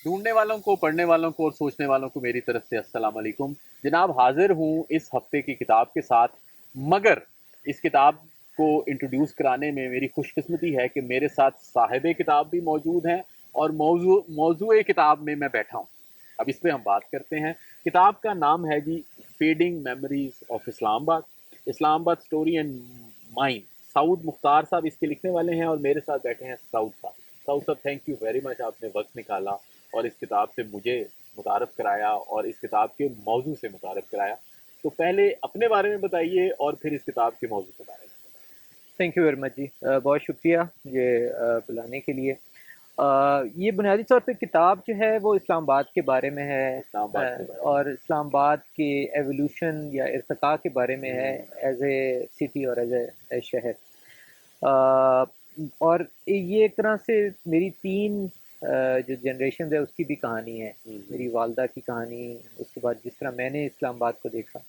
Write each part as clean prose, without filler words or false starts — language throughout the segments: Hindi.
ढूंढने वालों को, पढ़ने वालों को और सोचने वालों को मेरी तरफ से अस्सलाम वालेकुम। जनाब, हाजिर हूँ इस हफ्ते की किताब के साथ। मगर इस किताब को इंट्रोड्यूस कराने में मेरी खुशकिस्मती है कि मेरे साथ साहिब किताब भी मौजूद हैं और मौजूए किताब में मैं बैठा हूँ। अब इस पर हम बात करते हैं। किताब का नाम है जी fading memories of Islamabad, Islamabad story and mind. Saud Mukhtar साहब इसके लिखने वाले हैं और मेरे साथ बैठे हैं साउद साहब। साउद साहब, थैंक यू वेरी मच, आपने वक्त निकाला और इस किताब से मुझे मुतारफ़ कराया और इस किताब के मौजू से मुतारफ़ कराया। तो पहले अपने बारे में बताइए और फिर इस किताब के मौजू के बारे में। थैंक यू वेरी मच जी। बहुत शुक्रिया ये बुलाने के लिए। ये बुनियादी तौर पे किताब जो है वो इस्लामाबाद के बारे में है, इस्लामाबाद के बारे में। और इस्लामाबाद के एवोल्यूशन या इर्तिका के बारे में है, एज ए सिटी और एज ए शहर। अ, और ये एक तरह से मेरी तीन जो जनरेशन है उसकी भी कहानी है। मेरी वालदा की कहानी, उसके बाद जिस तरह मैंने इस्लामाबाद को देखा,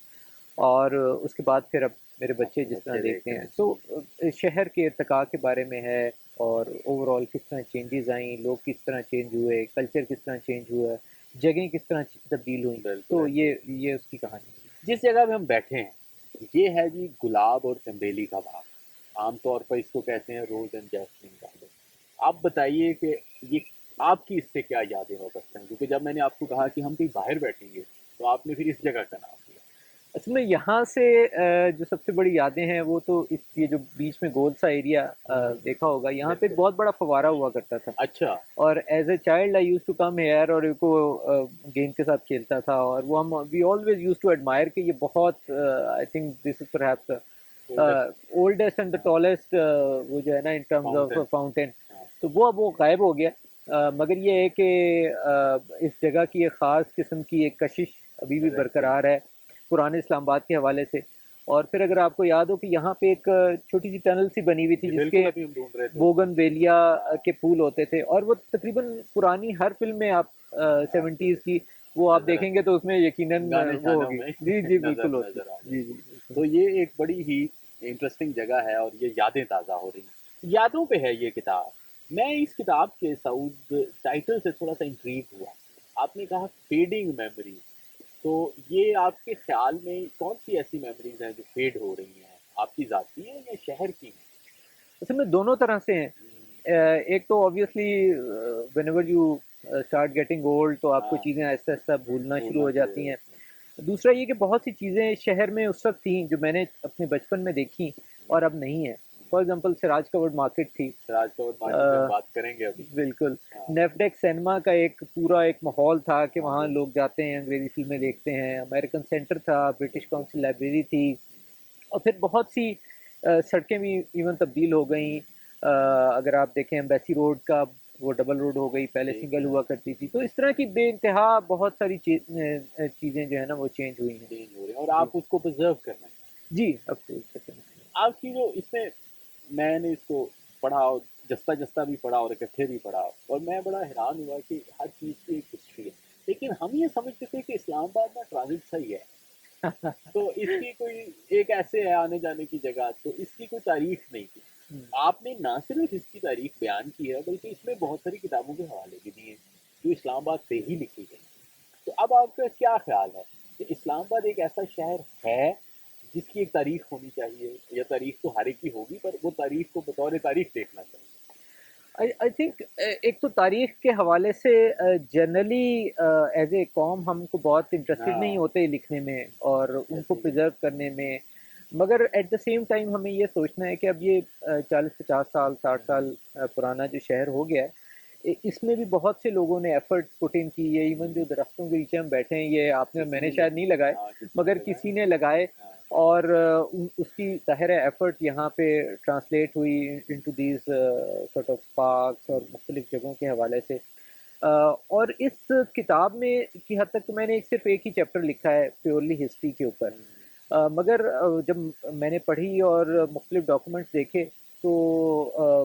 और उसके बाद फिर अब मेरे बच्चे आपके जिस तरह बच्चे देखते देखते हैं। हैं। सो शहर के इर्तिका के बारे में है, और ओवरऑल किस तरह चेंजेस आई, लोग किस तरह चेंज हुए, कल्चर किस तरह चेंज हुआ, जगहें किस तरह तब्दील हुई। बिल्कुल तो है। ये उसकी कहानी है। जिस जगह पे हम बैठे हैं ये है जी गुलाब और चंबेली का बाग। आमतौर पर इसको कहते हैं रोज एंड जैस्मिन गार्डन। आप बताइए कि ये आपकी इससे क्या यादें वाबस्ता हैं, क्योंकि जब मैंने आपको कहा कि हम कहीं बाहर बैठेंगे तो आपने फिर इस जगह का नाम लिया। असल में यहाँ से जो सबसे बड़ी यादें हैं वो तो इस ये जो बीच में गोल सा एरिया देखा होगा, यहाँ पे एक बिल्कुल। बहुत बड़ा फव्वारा हुआ करता था। अच्छा। और as a child I use to come here, और को गेम के साथ खेलता था, और वो हम we always use to admire कि ये बहुत I think this is perhaps oldest oldest and the tallest वो जो है ना in terms of fountain. Fountain. हाँ। तो वो अब वो गायब हो गया। मगर ये है कि इस जगह की एक ख़ास किस्म की एक कशिश अभी भी रहती है। बरकरार है, पुराने इस्लामाबाद के हवाले से। और फिर अगर आपको याद हो कि यहाँ पे एक छोटी सी टनल सी बनी हुई थी जी जिसके बिल्कुल, अभी हम ढूंढ रहे थे उसको। बोगनवेलिया हाँ। के फूल होते थे, और वो तकरीबन पुरानी हर फिल्म में आप आपको 70s की वो आप नजर देखेंगे आती तो उसमें यकीनन है गाने वो शानों होगी। में जी जी नजर बिल्कुल होती नजर आ है। जी जाती जी है। बिल्कुल। तो ये एक बड़ी ही इंटरेस्टिंग जगह है और ये यादें ताज़ा हो रही हैं, यादों पे है ये किताब। मैं इस किताब के साउथ टाइटल से थोड़ा सा इंट्रीग हुआ। आपने कहा फेडिंग मेमोरीज, तो ये आपके ख्याल में कौन सी ऐसी मेमोरीज हैं जो फेड हो रही हैं, आपकी ज़ाती हैं या शहर की हैं? असल में दोनों तरह से हैं। एक तो obviously whenever you start getting old तो आपको हाँ। चीज़ें आहिस्ता आहिस्ता भूलना शुरू भूलना हो शुरू हो जाती हैं। जाती दूसरा ये कि बहुत सी चीज़ें शहर में उस वक्त थी जो मैंने अपने बचपन में देखी और अब नहीं है। For example Siraj covered market थी। हैं। राजकोट मार्केट में हम अ, बात करेंगे अभी। बिल्कुल। हाँ। नेफडेक सिनेमा का एक पूरा एक माहौल था कि हाँ, वहाँ बिल्कुल। लोग जाते हैं, अंग्रेज़ी फ़िल्में देखते हैं। अमेरिकन सेंटर था, ब्रिटिश बिल्कुल। काउंसिल लाइब्रेरी थी। और फिर बहुत सी सड़कें भी इवन तब्दील हो गई। अगर आप देखें एम्बेसी रोड का, वो डबल रोड हो गई, पहले ठीक सिंगल है। हुआ करती थी। तो इस तरह की बेइंतहा बहुत सारी चीज़ें जो है ना वो चेंज हुई हैं। चेंज हो रहे हैं और जी आप उसको प्रिजर्व करना चाहते जी अब तो हैं। आपकी जो इसमें मैंने इसको पढ़ा और जस्ता जस्ता भी पढ़ा और इकट्ठे भी पढ़ा, और मैं बड़ा हैरान हुआ कि हर चीज़ की एक हिस्ट्री है। लेकिन हम ये समझते थे कि इस्लामाबाद ना ट्रांजिट सही है, तो इसकी कोई एक ऐसे है आने जाने की जगह, तो इसकी कोई तारीख नहीं थी। आपने ना सिर्फ इसकी तारीख बयान की है बल्कि इसमें बहुत सारी किताबों के हवाले भी दिए जो इस्लामाबाद से ही लिखी गई। तो अब आपका क्या ख्याल है कि इस्लामाबाद एक ऐसा शहर है जिसकी एक तारीख होनी चाहिए, या तारीख तो हर एक की होगी पर वो तारीख को बतौर तारीख देखना चाहिए? आई थिंक एक तो तारीख के हवाले से जनरली एज ए कॉम हमको बहुत इंटरेस्टेड नहीं हाँ। होते लिखने में और उनको जैसे कि प्रिजर्व करने में। मगर एट द सेम टाइम हमें ये सोचना है कि अब ये 40-50 साल 60 साल पुराना जो शहर हो गया है, इसमें भी बहुत से लोगों ने एफर्ट पुट इन की है। इवन जो दरख्तों के नीचे हम बैठे हैं, ये आपने किसी मैंने ने शायद नहीं लगाए, हाँ, किसी ने मगर लगाया। किसी ने लगाए। हाँ। और उसकी ज़ाहिर है एफर्ट यहाँ पे ट्रांसलेट हुई into these sort of parks और मुख्तलिफ जगहों के हवाले से। और इस किताब में की हद तक तो मैंने एक सिर्फ एक ही चैप्टर लिखा है प्योरली हिस्ट्री के ऊपर। मगर जब मैंने पढ़ी और मुख्तलिफ डॉक्यूमेंट्स देखे तो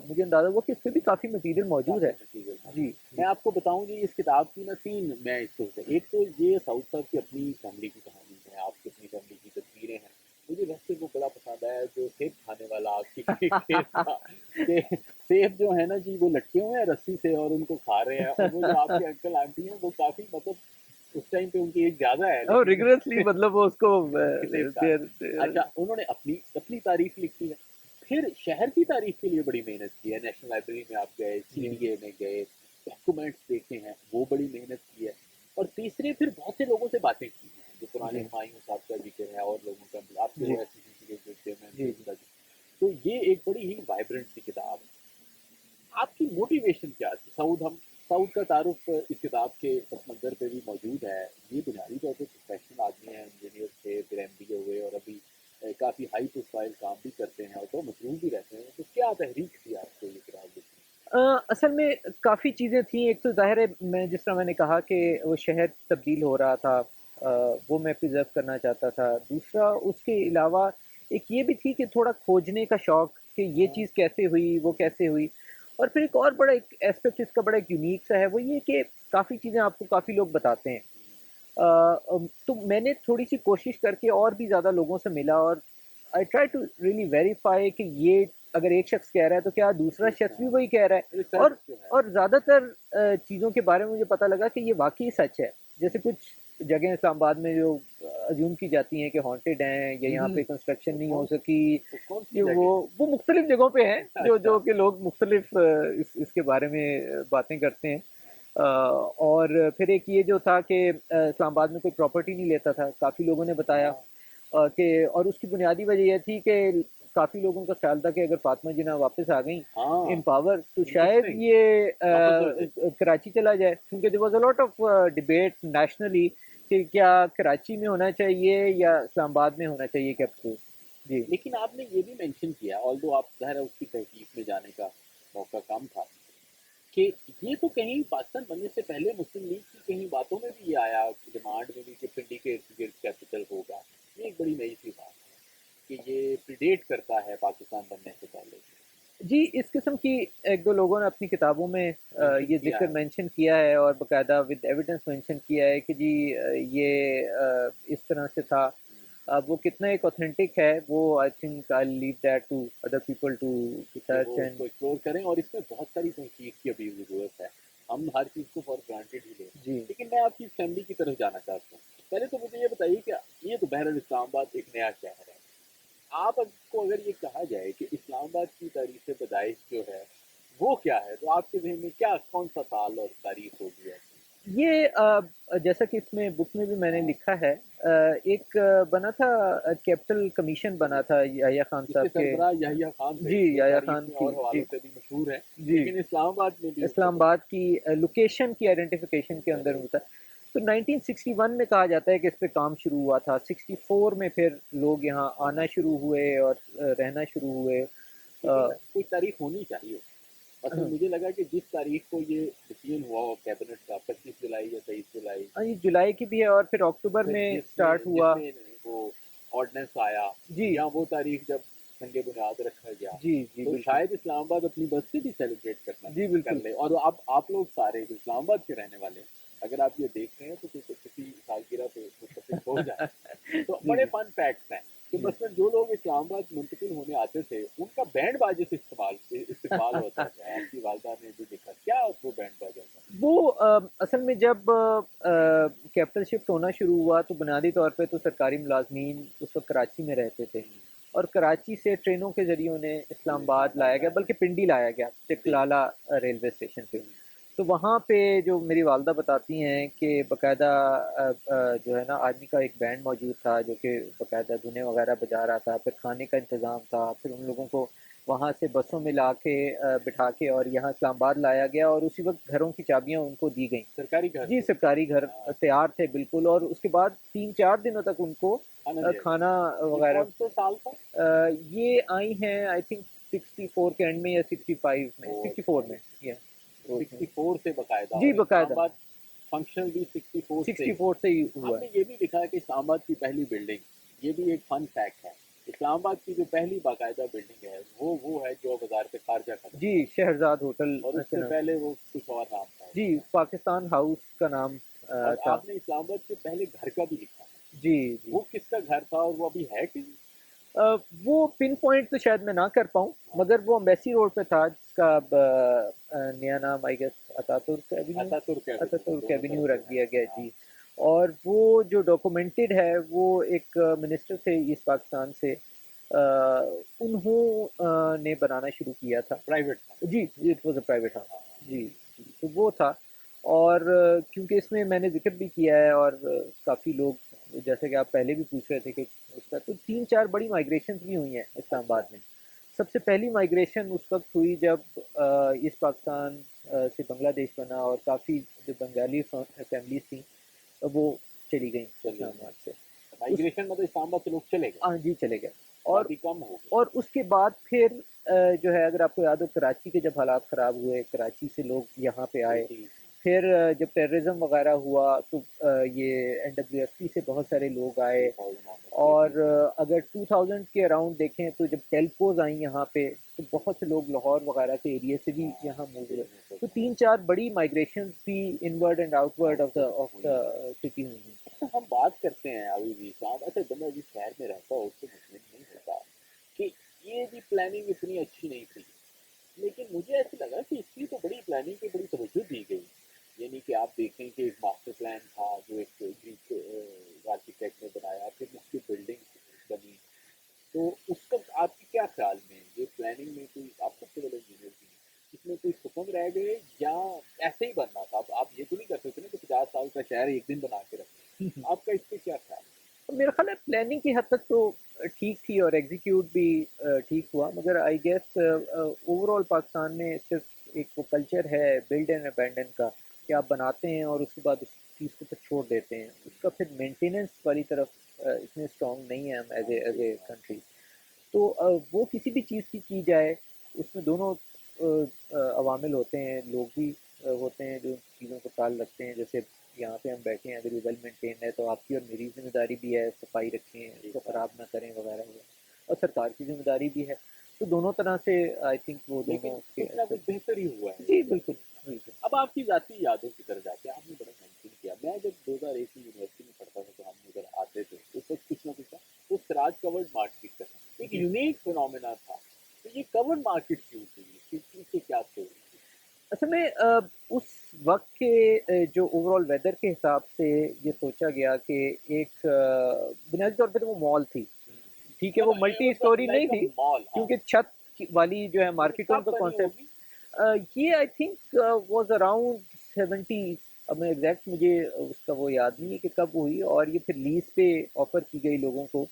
मुझे अंदाज़ा हुआ कि इसमें भी काफ़ी मटीरियल मौजूद काफ़ी है। मटीरियल मौजूद। जी मैं जी आपको बताऊँ जी, इस किताब की ना 3 मैं इसको से एक तो ये साउथ साहब की अपनी फैमिली की कहानी है, आपकी अपनी फैमिली की तस्वीरें हैं। मुझे वैसे वो बड़ा पसंद आया जो सेब खाने वाला आपकी खेत का, कि सेब जो है ना जी वो लटके हुए हैं रस्सी से और उनको खा रहे हैं, और वो जो आपके अंकल आंटी हैं वो काफ़ी मतलब उस टाइम पे उनकी एज ज़्यादा है और लेकिन रिगरसली मतलब वो उसको सेब खा रहे हैं। अच्छा, उन्होंने अपनी अपनी तारीफ़ लिखी है। फिर शहर की तारीफ़ के लिए बड़ी मेहनत की है, नेशनल लाइब्रेरी में आप गए, जी, सीडीए में गए, डॉक्यूमेंट्स देखे हैं, वो बड़ी मेहनत की है। और तीसरे फिर बहुत से लोगों से बातें की हैं, जो पुराने जी, हुमायूं साहब का ज़िक्र है और लोगों का, आपके जी, वो एससीसी के जो चेयरमैन थे जी, जी। उनका ज़िक्र। तो ये एक बड़ी ही वाइब्रेंट सी किताब है। आपकी मोटिवेशन क्या थी? साउथ का तारुफ इस किताब के पस मंज़र पे भी मौजूद है। ये बुनियादी तौर पे प्रोफेशनल आदमी हैं, इंजीनियर थे, फिर एमबीए हुए और अभी काफ़ी हाई प्रोफाइल काम भी करते हैं और तो मसरूफ़ भी रहते हैं। तो क्या तहरीक थी आपको ये किताब लिखने असल में काफ़ी चीज़ें थी, एक तो ज़ाहिर है मैं जिस तरह मैंने कहा कि वो शहर तब्दील हो रहा था, वो मैं प्रिज़र्व करना चाहता था। दूसरा उसके अलावा एक ये भी थी कि थोड़ा खोजने का शौक़ कि ये में? चीज़ कैसे हुई, वो कैसे हुई। और फिर एक और बड़ा एक एस्पेक्ट इसका बड़ा एक यूनिक सा है, वो ये कि काफ़ी चीज़ें आपको काफ़ी लोग बताते हैं। तो मैंने थोड़ी-सी कोशिश करके और भी ज़्यादा लोगों से मिला और I try to really verify कि ये अगर एक शख्स कह रहा है तो क्या दूसरा शख्स भी हाँ, वही कह रहा है। रिसर्च और जो है। और ज़्यादातर चीज़ों के बारे में मुझे पता लगा कि ये वाक़ई सच है। जैसे कुछ जगह इस्लामाबाद में जो अज़्यूम की जाती हैं कि हॉन्टेड हैं या यहाँ पे कंस्ट्रक्शन वो नहीं हो कौन सकी, वो कौन सी कि जगह है? वो मुख्तलिफ़ जगहों पे हैं जो अच्छा। जो कि लोग मुख्तलिफ़ इसके बारे में बातें करते हैं। और फिर एक ये जो था कि इस्लामाबाद में कोई प्रॉपर्टी नहीं लेता था, काफ़ी लोगों ने बताया हाँ, कि और उसकी बुनियादी वजह ये थी कि काफ़ी लोगों का ख्याल था कि अगर फ़ातिमा जिन्ना वापस आ गईं इन हाँ, पावर तो शायद इंटरेस्टिंग। ये वापस लौट जाए। कराची चला जाए, क्योंकि there was a lot of debate nationally कि क्या कराची में होना चाहिए या इस्लामाबाद में होना चाहिए कैपिटल। जी, लेकिन आपने ये भी मेंशन किया, ऑल्दो आप ज़ाहिर है उसकी तहकीक में जाने का मौका कम था, कि ये तो कहीं पाकिस्तान बनने से पहले मुस्लिम लीग की कहीं बातों में भी ये आया, डिमांड में भी कि पिंडी के इर्द-गिर्द कैपिटल होगा। ये एक बड़ी नई सी बात है कि ये प्रीडेट करता है पाकिस्तान बनने से पहले। जी, इस किस्म की 1-2 लोगों ने अपनी किताबों में मेंशन ये किया ज़िक्र है। मेंशन किया है और बाकायदा विद एविडेंस मेंशन किया है कि जी ये इस तरह से था। अब वो कितना एक ऑथेंटिक है, वो I think I leave that to other people to कि वो सर्च एंड उसको एक्सप्लोर करें, और इसमें बहुत सारी तहकीक की अभी ज़रूरत है। हम हर चीज़ को फॉर ग्रांटेड ही ले रहे हैं। जी। लेकिन मैं आपकी फैमिली की तरफ जाना चाहता हूँ। पहले तो मुझे ये बताइए कि ये तो बहरहाल इस्लामाबाद एक नया शहर है। आपको अगर ये कहा जाए कि इस्लामाबाद की तारीख़ पैदाइश जो है, वो क्या है? तो आपके ज़हन में क्या कौन-सा साल और तारीख़ होगी ऐसी? ये जैसा कि इसमें बुक में भी मैंने हाँ, लिखा है, एक बना था कैपिटल कमीशन बना था याह्या खान साहब जिसके के। सरबराह याहिया खान थे, जी, जो याह्या तारीख़ खान में की और हवालों जी, से भी मशहूर हैं, जी। लेकिन इस्लामाबाद में भी उनको बड़ा इस्लामाबाद की लोकेशन की आइडेंटिफिकेशन के अंदर राइट। होता है। तो 1961 में कहा जाता है कि इस पे काम शुरू हुआ था। 64 में फिर लोग यहाँ आना आना शुरू शुरू हुआ। हुए और रहना शुरू हुए। लेकिन अ, कोई तारीख होनी चाहिए। असल मुझे लगा कि जिस तारीख को ये डिसीजन हुआ हो कैबिनेट का, 25 जुलाई या 23 जुलाई, ये जुलाई की भी है और फिर अक्टूबर फिर में स्टार्ट जिसमें हुआ। जिसमें वो ऑर्डिनेंस आया, जी, या वो तारीख जब संगे बुनियाद रखा गया, जी, जी, तो बिल्कुल। शायद इस्लामाबाद अपनी बर्थडे भी सेलिब्रेट करना जी, कर बिल्कुल। ले। और अब आप लोग सारे जो इस्लामाबाद के रहने वाले हैं, अगर आप ये देख रहे हैं तो किसी सालगिरह पे मुत्तफिक हो जाए। तो जी, बड़े जी, फन फैक्ट्स हैं कि जी। मसलन जो लोग इस्लामाबाद मुंतकिल होने आते थे, उनका बैंड बाजे से इस्तेमाल होता था। आपकी वालदा ने भी देखा, क्या वो बैंड बाजा था? वो असल में जब कैपिटल शिफ्ट होना शुरू हुआ तो बुनियादी तौर पे तो सरकारी मुलाज़मीन उस वक़्त कराची में रहते थे और कराची से ट्रेनों के ज़रिए उन्हें इस्लामाबाद लाया गया, बल्कि पिंडी लाया गया, जी। टिकलाला रेलवे स्टेशन पे। तो वहाँ पे जो मेरी वालदा बताती हैं कि बाकायदा जो है ना आर्मी का एक बैंड मौजूद था जो कि बाकायदा धुनें वगैरह बजा रहा था, फिर खाने का इंतज़ाम था, फिर उन लोगों को वहाँ से बसों में लाके बिठा के और यहाँ इस्लामाबाद लाया गया और उसी वक़्त घरों की चाबियाँ उनको दी गईं। सरकारी घर जी, थे। सरकारी घर हाँ, तैयार थे बिल्कुल और उसके बाद 3-4 दिनों तक उनको खाना दिया खाना गया। ये वगैरह कौन सा साल था? ये आई हैं आई थिंक 64 के एंड में या 65 में, ओह 64 अच्छा। में या तो उसमें। 64 से बकायदा, जी, और बाकायदा इस्लामाबाद फंक्शन भी 64 से ही। 64 से ही हुआ है। आपने ये भी लिखा है कि इस्लामाबाद की पहली बिल्डिंग, ये भी एक फन फैक्ट है। इस्लामाबाद की जो पहली बाकायदा बिल्डिंग है, वो है जो बाज़ार पे खारजा का जी, बनता है, शहरज़ाद होटल और के उससे नाम से। पहले वो कुछ और नाम था जी, उसका। पाकिस्तान हाउस का नाम और था। आपने इस्लामाबाद के पहले घर का भी लिखा है। जी, जी। वो किसका घर था और वो अभी है कि नहीं? वो पिन पॉइंट तो शायद मैं ना कर पाऊँ, मगर वो एम्बेसी रोड पे था, जिसका अब नया नाम I guess Ataturk avenue, Ataturk दोनों एवेन्यू तरफ रख से है। दिया गया हाँ, जी। और वो जो डॉक्यूमेंटेड है वो एक मिनिस्टर थे ईस्ट पाकिस्तान से, ने बनाना शुरू किया था। प्राइवेट था। जी, it was a private house. हाँ, जी, जी, तो वो था। और क्योंकि इसमें मैंने ज़िक्र भी किया है और काफ़ी लोग, जैसे कि आप पहले भी पूछ रहे थे कि उसका तो 3-4 बड़ी माइग्रेशंस भी हुई हैं अच्छा, इस्लामाबाद में। सबसे पहली माइग्रेशन उस वक़्त हुई जब ईस्ट पाकिस्तान से बांग्लादेश बना और काफ़ी जो बंगाली फैमिलीज़ थीं, वो चली गईं चले गए। इस्लामाबाद से। उस माइग्रेशन मतलब इस्लामाबाद से लोग चले गए, हाँ जी, चले गए। और आबादी कम हो गई। और उसके बाद फिर जो है, अगर आपको याद हो, कराची के जब हालात ख़राब हुए, कराची से लोग यहाँ पे आए। 80s में, फिर जब टेररिज्म वगैरह हुआ तो ये एनडब्ल्यूएफपी से बहुत सारे लोग आए। 2000 ऑनवर्ड, और 80s में। अगर 2000 के अराउंड देखें तो जब टेल्कोज आई यहाँ पे, तो बहुत से लोग लाहौर वगैरह के एरिया से भी हाँ, यहाँ मूव हुए। बिजनेस तो वगैरह 3-4 बड़ी माइग्रेशन भी inward and outward outward of हुई हैं। द सिटी हुई हैं। अच्छा, हम बात करते हैं अभी भी साहब, अच्छा बंदा जिस शहर में रहता हो उसको मुतमिन नहीं होता कि ये भी प्लानिंग इतनी अच्छी नहीं थी। लेकिन मुझे ऐसा लगा कि इसकी तो बड़ी प्लानिंग की बड़ी तवज्जो दी गई। यानी कि आप देखें कि एक मास्टर प्लान था जो एक ग्रीक आर्किटेक्ट ने बनाया, फिर उसकी बिल्डिंग बनी। तो उस वक्त आपके क्या ख्याल में ये प्लानिंग में कोई, आप सबसे बड़े इंजीनियर भी हैं, इसमें कोई सुकून रह गए या ऐसे ही बनना था? अब आप ये तो नहीं कर सकते ना कि 50 साल का शहर एक दिन बना के रखें। आपका इस पे क्या ख्याल तो मेरा ख्याल है प्लानिंग की हद तक तो ठीक थी और एग्जीक्यूट भी ठीक हुआ, मगर आई गेस ओवरऑल पाकिस्तान में सिर्फ एक वो कल्चर है बिल्ड एंड अबैंडन का, कि आप बनाते हैं और उसके बाद उस चीज़ को फिर छोड़ देते हैं। उसका फिर मेंटेनेंस वाली तरफ इतने स्ट्रांग नहीं है हम एज ए है? कंट्री। तो वो किसी भी चीज़ की जाए, उसमें दोनों अवामिल होते हैं, लोग भी होते हैं जो चीज़ों को ख्याल रखते हैं। जैसे यहाँ पे हम बैठे हैं, अगर ये वेल मेंटेन है तो आपकी और मेरी जिम्मेदारी भी है, सफाई रखें, उसको ख़राब ना करें वगैरह वगैरह, और सरकार की जिम्मेदारी भी है। तो दोनों तरह से आई थिंक वो लेकिन दोनों के कुछ ना कुछ एस्पेक्ट। बेहतर ही हुआ है जी इस बिल्कुल, तरह। बिल्कुल। अब आपकी ज़ाती यादों की तरफ जाते हैं, आपने बड़ा मेंशन किया। मैं जब 2001 में यूनिवर्सिटी में पढ़ता था तो हम उधर आते थे, उस वक्त कुछ ना कुछ था। तो सिराज कवर्ड मार्केट का एक जी, यूनिक फिनोमेना था। तो ये कवर्ड मार्केट क्यों थी? इसके पीछे क्या स्टोरी थी? असल में उस वक्त के जो ओवरऑल वेदर के हिसाब से ये सोचा गया कि एक बुनियादी तौर पे तो वो मॉल थी। ठीक है, वो मतलब मल्टी इट वाज स्टोरी नहीं लाइक अ थी, मॉल, हाँ। क्योंकि छत वाली जो है मतलब मार्केटों कब का बनी कॉन्सेप्ट। होगी? ये आई थिंक वाज अराउंड 70। अब मैं एग्जैक्ट, मुझे उसका वो याद नहीं है कि कब हुई, और ये फिर लीज पे ऑफर की गई लोगों को।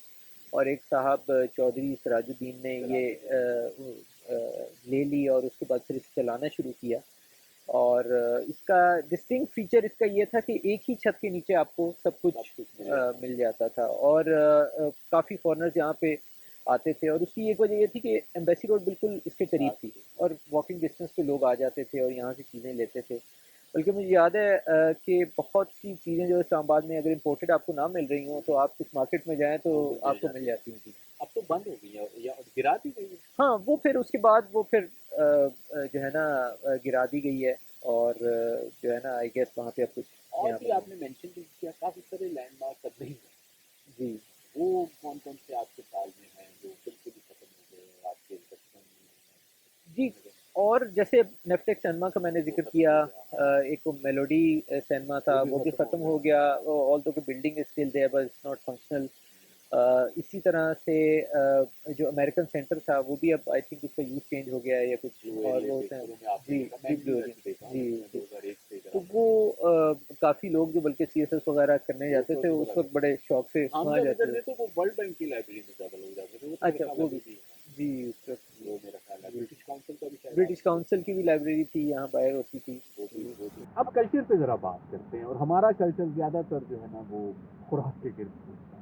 और एक साहब चौधरी सिराजुद्दीन ने ये ले ली और उसके बाद फिर इसे चलाना शुरू किया। और इसका डिस्टिंक्ट फीचर इसका ये था कि एक ही छत के नीचे आपको सब सब कुछ कुछ मिल जाता मिल जाता था। और काफ़ी फॉरनर्स यहाँ पे आते थे, और उसकी एक वजह ये थी कि एम्बेसी रोड बिल्कुल इसके करीब था। थी, और वॉकिंग डिस्टेंस पे लोग आ जाते थे और यहाँ से चीज़ें लेते थे। बल्कि मुझे याद है कि बहुत सी चीज़ें जो इस्लामाबाद में अगर इम्पोर्टेड आपको ना मिल रही हों, तो आप इस मार्केट में जाएँ तो उधर मिल आपको मिल जाती है। जाती हैं चीज़ें। अब तो बंद हो गई है या गिरा दी गई है। हाँ, वो फिर उसके बाद वो फिर जो है ना गिरा दी गई है। और जो है ना आई गेस वहाँ पे अब कुछ और नया भी बना है। आपने मेंशन भी किया, काफ़ी सारे लैंडमार्क अब नहीं है। जी। वो कौन-कौन से आपके ख्याल में हैं जो बिल्कुल ही खत्म हो गए, आपके बचपन जी, में और जैसे नेफ्टेक्स सिनेमा का मैंने वो ज़िक्र खत्म किया, हो गया? हाँ, एक वो मेलोडी सिनेमा वो था, भी वो भी खत्म हो ख़त्म हो गया। गया। Although the building is still there but it's not functional. इसी तरह से जो अमेरिकन सेंटर था वो भी अब आई थिंक उसका यूज़ चेंज हो गया है या कुछ ब्लू और एरिया वो पे होते हैं। शुरू में आपने जी, देखा, जी, मैंने भी ब्लू एरिया। वैसे देखा जी, जब मैं जी। 2001 से इधर तो आता वो था। काफ़ी लोग जो बल्कि सीएसएस वगैरह करने वो जाते तो थे, बड़ा उस वक़्त बड़े शौक से हम वहाँ जब जाते इधर थे। थे तो वो वर्ल्ड बैंक की लाइब्रेरी में ज़्यादा लोग जाते थे, वो तो मेरे अच्छा, ख्याल वो अभी भी। भी है। जी, उस वक़्त वो मेरा ख्याल है जी। ब्रिटिश काउंसिल का भी शायद ब्रिटिश आपने काउंसिल की भी लाइब्रेरी थी, यहाँ बाहर होती थी। वो भी। अब कल्चर पे ज़रा बात करते हैं, और हमारा कल्चर ज़्यादातर जो है ना वो खुराक के गिर्द घूमता है।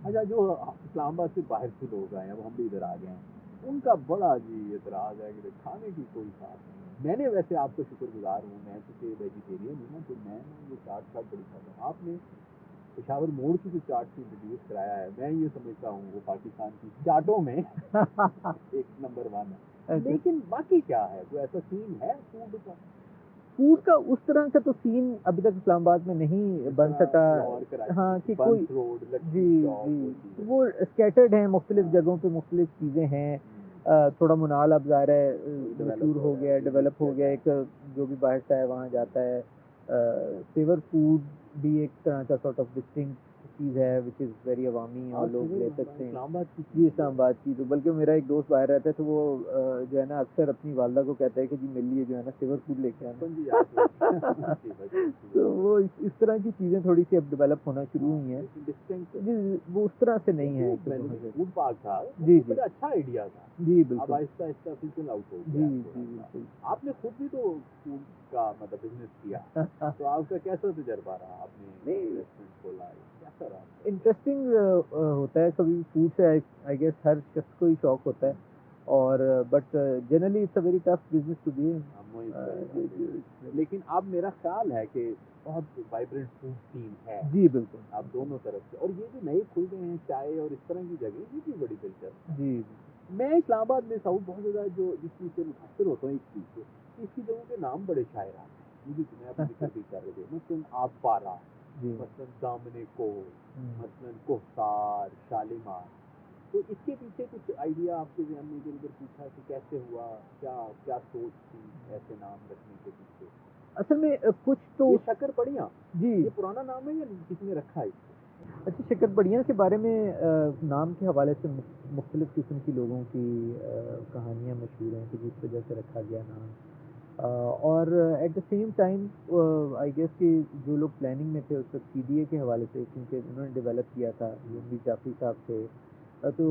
अच्छा, जो इस्लामाबाद से बाहर से लोग आए हैं, अब हम भी इधर आ गए हैं, उनका बड़ा जी एतराज़ है कि खाने की कोई बात नहीं है। मैंने वैसे आपको शुक्रगुजार हूँ, मैं चूँकि वेजिटेरियन हूँ ना, तो मैं ये चाट शाट बड़ी खाता हूँ। आपने पेशावर मोड़ की जो चाट को इंट्रोड्यूस कराया है, मैं ये समझता हूँ वो पाकिस्तान की चाटों में एक नंबर वन है। अच्छा। लेकिन बाकी क्या है, कोई ऐसा सीन है फूड का? फूड का उस तरह का तो सीन अभी तक इस्लामाबाद में नहीं बन सका। और कराची हाँ, में कि कोई बंद रोड, जी, लक्ष्मी चौक, वो जी, चीज़ें। वो स्कैटर्ड हैं, मुख्तलिफ हाँ। जगहों पे मुख्तलिफ चीज़ें हैं। थोड़ा मुनाल अब ज़ाहिर है डेवलप मशहूर हो हो रहा गया है, है, डेवलप हो गया है, विजिट एक जो भी बाहर से है वहाँ जाता है। सेवर फूड भी एक तरह का सॉर्ट ऑफ डिस्टिंक्ट चीज़ है विच इज़ वेरी अवामी और और लोग ले सिविल सकते हैं। इस्लामाबाद की जी, चीज़ है। इस्लामाबाद की तो बल्कि मेरा एक दोस्त बाहर रहता है तो वो जो है ना अक्सर अपनी वालदा को कहता है कि जी मेरे लिए जो है ना सेवर फूड लेके आना। बचपन जी याद होती जी, बचपन की तो याद वो होती। इस तरह की चीज़ें थोड़ी-सी अब डेवलप होना शुरू हाँ, हुई हैं। लेकिन डिस्टिंक्ट जी, वो उस तरह से नहीं है जो कि मैंने बहुत ज़्यादा। फूड पार्क था, वो जी, तो जी। बड़ा अच्छा आइडिया था। जी, अब बिल्कुल। आहिस्ता-आहिस्ता फिज़ल आउट हो जी, गया है जी, थोड़ा-सा। बिल्कुल। आपने खुद भी तो फूड का मतलब बिज़नेस किया, तो आपका कैसा तजुर्बा रहा? आपने नहीं, रेस्टोरेंट खोला, कैसा रहा आपका एक्सपीरियंस? इंटरेस्टिंग होता है कभी फूड से आई गेस हर शख्स को ही शौक होता है और but generally it's a very tough business to be in. वो इस सही बात है। लेकिन अब मेरा ख़्याल है कि बहुत वाइब्रेंट फूड सीन है, जी, बिल्कुल। अब दोनों तरफ से। और ये जो नए खुल गए हैं चाय और इस तरह की जगह, ये भी बड़ी दिलचस्प है। जी, मैं इस्लामाबाद में साउथ बहुत ज़्यादा जो जिस चीज़ से मुतासर होता हूँ, एक चीज़ से, इसकी जगहों के नाम बड़े शायराना हैं। मुझे मैं अभी जिक्र भी कर रहे थे, मसलन आप पारा, जी। मसलन दामने को, हुँ। मसलन कोहसार, शालीमार। तो इसके पीछे कुछ आइडिया आपके ज़हन में इधर-उधर पूछा कि कैसे हुआ? क्या क्या सोच थी ऐसे नाम रखने के पीछे? असल में कुछ तो ये शक्कर-पड़ियाँ, जी। ये पुराना नाम है या किसी ने रखा है इसको? अच्छा, शक्करपड़ियाँ के बारे में नाम के हवाले से मुख्तलिफ़ किस्म की लोगों की कहानियाँ मशहूर हैं कि जिस वजह से रखा गया नाम। और at the same time I guess कि जो लोग प्लानिंग में थे उस वक़्त पीडीए के हवाले से क्योंकि उन्होंने डेवलप किया था, ये मीर जाफ़री साहब थे। तो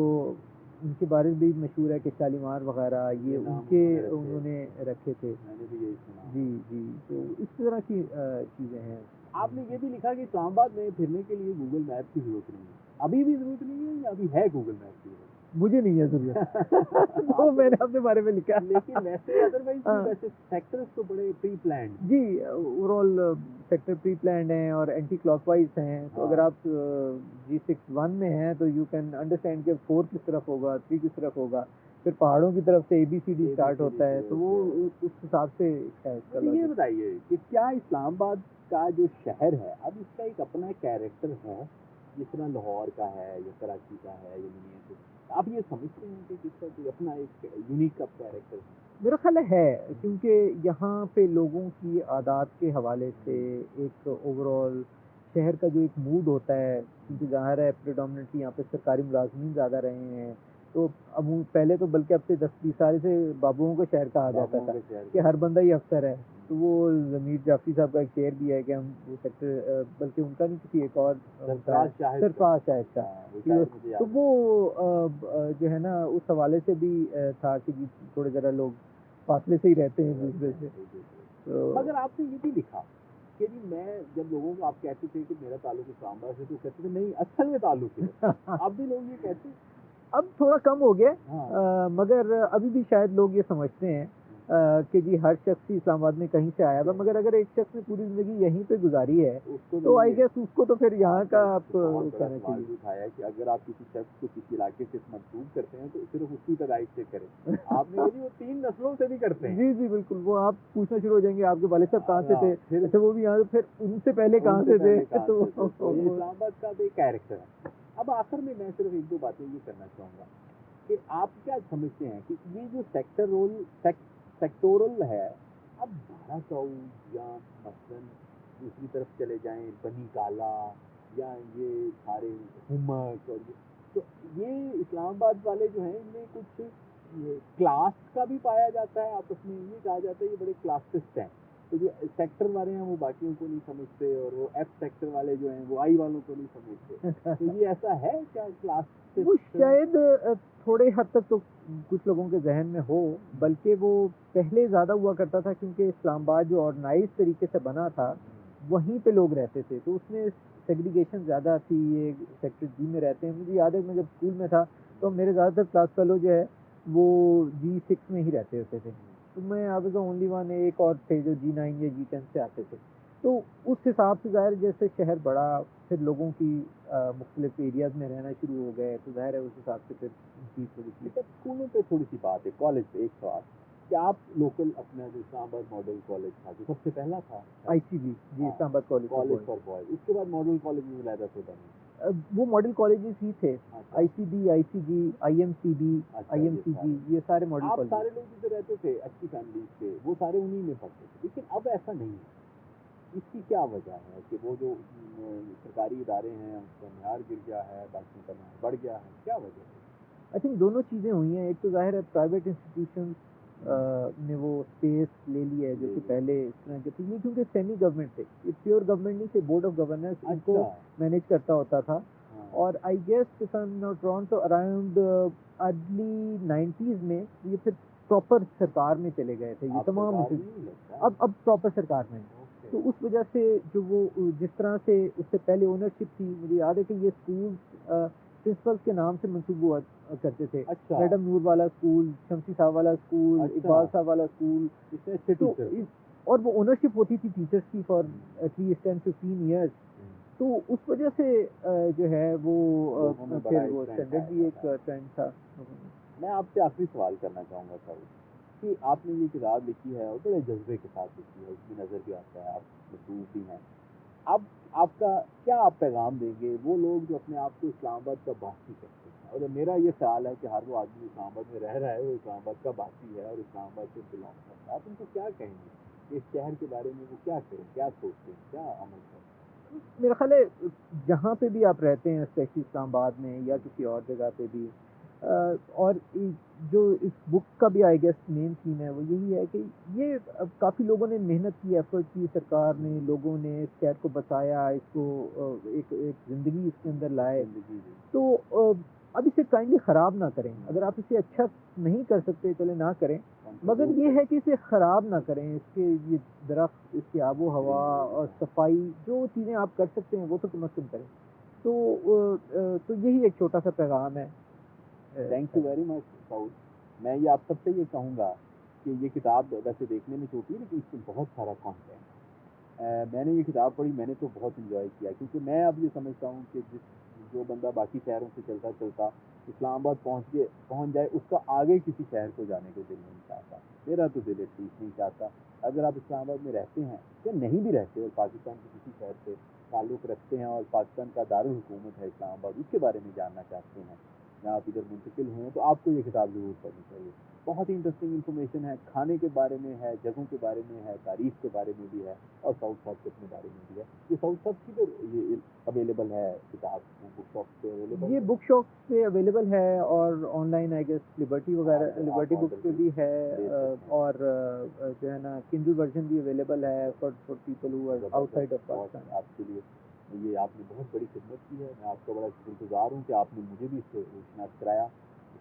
उनके बारे में भी मशहूर है कि शालीमार वग़ैरह ये ये नाम उनके रखे, उन्होंने रखे थे। मैंने भी यही सुना जी, है। जी, तो इस तरह की चीज़ें हैं। आपने ये भी लिखा कि इस्लामाबाद में फिरने के लिए गूगल मैप की ज़रूरत नहीं है। अभी भी ज़रूरत नहीं है या अभी है गूगल मैप की ज़रूरत? मुझे नहीं है ज़रूरत। तो आपको मैंने तो अपने बारे में लिखा। लेकिन वैसे अदरवाइज़ भी हाँ, वैसे सेक्टर्स तो बड़े प्री प्लान्ड हैं। जी, ओवरऑल सेक्टर प्री प्लान्ड हैं और एंटी क्लॉकवाइज़ हैं, तो अगर हाँ, आप G61 में हैं, तो यू कैन अंडरस्टैंड कि 4 किस तरफ होगा, 3 किस तरफ होगा, फिर पहाड़ों की तरफ से एबीसीडी स्टार्ट एबीसीडी होता है, शुरू तो वो होते हैं। उस हिसाब से है इसका मुझे ये लॉजिक। बताइए कि क्या इस्लामाबाद का जो शहर है, अब इसका एक अपना कैरेक्टर है, जिस तरह लाहौर का है या कराची का है या नहीं है कुछ? आप ये समझते हैं कि इसका कोई अपना एक यूनिक अब कैरेक्टर है? मेरा ख़्याल है क्योंकि यहाँ पे लोगों की आदात के हवाले से एक ओवरऑल शहर का जो एक मूड होता है क्योंकि ज़ाहिर है प्रेडोमिनेटली यहाँ पे सरकारी मुलाज़मीन ज़्यादा रहे हैं, तो पहले तो बल्कि अब से 10-20 साल से बाबुओं का शहर कहा जाता बाबुओं था के शहर कि का हर है। बंदा ही अफ़सर है। तो वो ज़मीर जाफ़री साहब का एक शेर भी है कि हम वो सेक्टर बल्कि उनका नहीं किसी एक और होता है सरफराज शाहिद का। सरफ़राज शाहिद का। हाँ, वो कि वो शायद मुझे तो याद वो जो है ना उस हवाले से भी था कि जी थोड़े ज़रा लोग फासले से ही रहते हैं एक-दूसरे से। है। तो मगर आपने ये भी लिखा कि जी मैं जब लोगों को आप कहते थे कि मेरा ताल्लुक इस्लामाबाद से, तो कहते थे नहीं असल में ताल्लुक है। अब भी लोग ये कहते हैं। अब थोड़ा कम हो गया हाँ, मगर अभी भी शायद लोग ये समझते हैं कि जी हर शख्स ही इस्लामाबाद में कहीं से आया था, मगर अगर एक शख्स ने पूरी ज़िंदगी यहीं पे गुज़ारी है, उसको तो तो आई ये गेस उसको तो फिर यहाँ का आपने आप बहुत बड़ा कहना सवाल चाहिए। भी उठाया है कि अगर आप किसी शख्स को किसी इलाके से मंसूब करते हैं तो सिर्फ उसकी पैदाइश से करें। आपने कहा जी वो 3 नस्लों से भी करते हैं। जी, जी, बिल्कुल, वो आप पूछना शुरू हो जाएँगे आपके वालिद साहब कहाँ से थे? फिर अच्छा वो भी यहाँ फिर उनसे पहले कहाँ उनसे से थे? पहले कहाँ तो से थे, तो ये वो इस्लामाबाद का भी एक कैरेक्टर है। अब आखिर में मैं सिर्फ 1-2 बातें ये करना चाहूँगा कि आप क्या समझते हैं कि ये जो सेक्टोरल है, अब बाराचौ या मसलन दूसरी तरफ चले जाएँ बनी गाला या ये सारे हुमस और तो ये इस्लामाबाद वाले जो हैं इनमें कुछ ये क्लास का भी पाया जाता है आपस में, ये कहा जाता है ये बड़े क्लासिस्ट हैं। तो जो सेक्टर वाले हैं वो बाकियों को नहीं समझते और वो एफ सेक्टर वाले जो हैं वो आई वालों को नहीं समझते। तो ये ऐसा है क्या वो क्लासिस्ट? शायद थोड़े हद तक तो कुछ लोगों के ज़हन में हो, बल्कि वो पहले ज़्यादा हुआ करता था क्योंकि इस्लामाबाद जो ऑर्गनाइज़्ड तरीके से बना था, वहीं पे लोग रहते थे, तो उसमें सेग्रीगेशन ज़्यादा थी, ये सेक्टर जी में रहते हैं। मुझे याद है मैं जब स्कूल में था, तो मेरे ज़्यादातर क्लास फेलो जो है, वो जी6 में ही रहते होते थे। तो मैं I was the only one, एक और थे जो जी9 या जी10 से आते थे। तो उस हिसाब से ज़ाहिर जैसे शहर बढ़ा, फिर लोगों की मुख्तलिफ एरियाज़ में रहना शुरू हो गए, तो ज़ाहिर है उस हिसाब से फिर चीज़ थोड़ी-सी अच्छा, स्कूलों पे थोड़ी सी बात है, कॉलेज पे एक सवाल। क्या आप लोकल अपना जो इस्लामाबाद मॉडल कॉलेज था जो सबसे पहला था आईसीबी जी, हाँ Islamabad college for college boys. For boys, उसके बाद मॉडल कॉलेज में लायदा सोदा नहीं? वो मॉडल कॉलेजेस ही थे, अच्छा आईसीबी, आईसीजी, आईएमसीबी, अच्छा, ये आईएमसीजी, सारे ये सारे मॉडल आप कॉलेजेस। सारे लोग जिधर रहते थे अच्छी फैमिली के, वो सारे उन्हीं में पढ़ते थे, लेकिन अब ऐसा नहीं है। इसकी क्या वजह है कि वो जो सरकारी इदारे हैं उसका म्यार गिर गया है, बाकी का म्यार बढ़ गया है, क्या वजह है? आई थिंक दोनों चीज़ें हुई हैं। एक तो ज़ाहिर है प्राइवेट इंस्टीट्यूशंस ने वो स्पेस ले ली है जो जी कि जी। पहले इस तरह के थे, ये क्योंकि सेमी गवर्नमेंट थे, ये प्योर गवर्नमेंट नहीं थे, बोर्ड ऑफ गवर्नर्स इनको अच्छा। मैनेज करता होता था। हाँ। और I guess if I am not wrong तो अराउंड अर्ली 90s में ये फिर प्रॉपर सरकार में चले गए थे ये आप तमाम सरकार इंस्टीट्यूट, नहीं लगता? अब प्रॉपर सरकार में हैं। ओके। तो उस वजह से जो वो जिस तरह से उससे पहले ओनरशिप थी, मुझे याद है कि ये स्कूल प्रिंसिपल्स के नाम से मंसूब हुआ करते थे। अच्छा मैडम नूर वाला स्कूल, शमसी साहब वाला स्कूल, अच्छा, इकबाल साहब वाला स्कूल। इतने अच्छे तो टीचर थे। और वो ओनरशिप होती थी टीचर्स की फॉर हम्म, एटलीस्ट 10-15 ईयर्स। हम्म। तो उस वजह से जो है वो लोगों में बड़ा फिर एक वो ट्रेंड स्टैंडर्ड आया भी एक था। ट्रेंड था लोगों में। मैं आपसे आखिरी सवाल करना चाहूँगा सर, कि आपने ये किताब लिखी है और बड़े जज्बे के साथ लिखी है, उसमें नज़र भी आता है आप मजबूर भी हैं। अब आपका क्या आप पैगाम देंगे वो लोग जो अपने आप को इस्लामाबाद का बासी कहते हैं? और मेरा ये ख्याल है कि हर वो आदमी इस्लामाबाद में रह रहा है वो इस्लामाबाद का बासी है और इस्लामाबाद से बिलोंग करता है, आप उनको क्या कहेंगे इस शहर के बारे में? वो क्या करें, क्या सोचते हैं, क्या अमल करें? मेरा ख्याल है जहाँ पे भी आप रहते हैं, स्पेशली इस्लामाबाद में या किसी और जगह पे भी, और जो इस बुक का भी आई गेस मेन थीम है वो यही है कि ये काफ़ी लोगों ने मेहनत की, एफर्ट की, सरकार ने, लोगों ने इस शहर को बचाया, इसको एक एक ज़िंदगी इसके अंदर लाए। जिंदगी जी। तो अब इसे काइंडली ख़राब ना करें। अगर आप इसे अच्छा नहीं कर सकते चले ना करें, मगर ये है कि इसे ख़राब ना करें। इसके ये दरख्त, इसकी आबो-हवा और सफाई, जो चीज़ें आप कर सकते हैं वो तो कम से कम करें। तो यही एक छोटा-सा पैगाम है। Thank you very much Saud. मैं ये आप सबसे ये कहूँगा कि ये किताब वैसे देखने में छोटी है लेकिन इसमें बहुत सारा कंटेंट है। मैंने ये किताब पढ़ी, मैंने तो बहुत इंजॉय किया, क्योंकि मैं अब ये समझता हूँ कि जो बंदा बाकी शहरों से चलता चलता इस्लामाबाद पहुँच जाए, उसका आगे किसी शहर को जाने को दिल नहीं चाहता। मेरा तो दिल एटलीस्ट नहीं चाहता। अगर आप इस्लामाबाद में रहते हैं या नहीं भी रहते और पाकिस्तान के किसी शहर से ताल्लुक़ रखते हैं और पाकिस्तान का दारुल हुकूमत है इस्लामाबाद, उसके बारे में जानना चाहते हैं या आप इधर मुंतकिल हुए, तो आपको ये किताब ज़रूर पढ़नी चाहिए। बहुत ही इंटरेस्टिंग इन्फॉर्मेशन है, खाने के बारे में है, जगहों के बारे में है, तारीख के बारे में भी है और साउथ साउथ के अपने बारे में भी है। ये साउथ साउथ की तो ये अवेलेबल है किताब, बुक शॉप पे अवेलेबल ये है? बुक शॉप पे अवेलेबल है और ऑनलाइन आई गेस लिबर्टी वगैरह, आप लिबर्टी बुक्स ऑर्डर पे भी भी है। दे सकते हैं। और जो है ना किंडल वर्जन भी अवेलेबल है for people who are outside of ज़बरदस्त, बहुत पाकिस्तान। आपके लिए ये आपने बहुत बड़ी खिदमत की है। मैं आपका बड़ा शुक्रगुजार हूँ कि आपने मुझे भी इससे रोशनास कराया।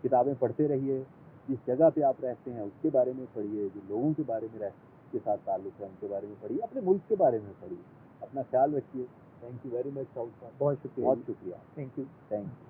किताबें पढ़ते रहिए, जिस जगह पे आप रहते हैं उसके बारे में पढ़िए, जो लोगों के बारे में के साथ ताल्लुक़ है उनके बारे में पढ़िए, अपने मुल्क के बारे में पढ़िए। अपना ख्याल रखिए। Thank you very much Saud साहब। बहुत शुक्रिया जी। बहुत शुक्रिया। Thank you. Thank you.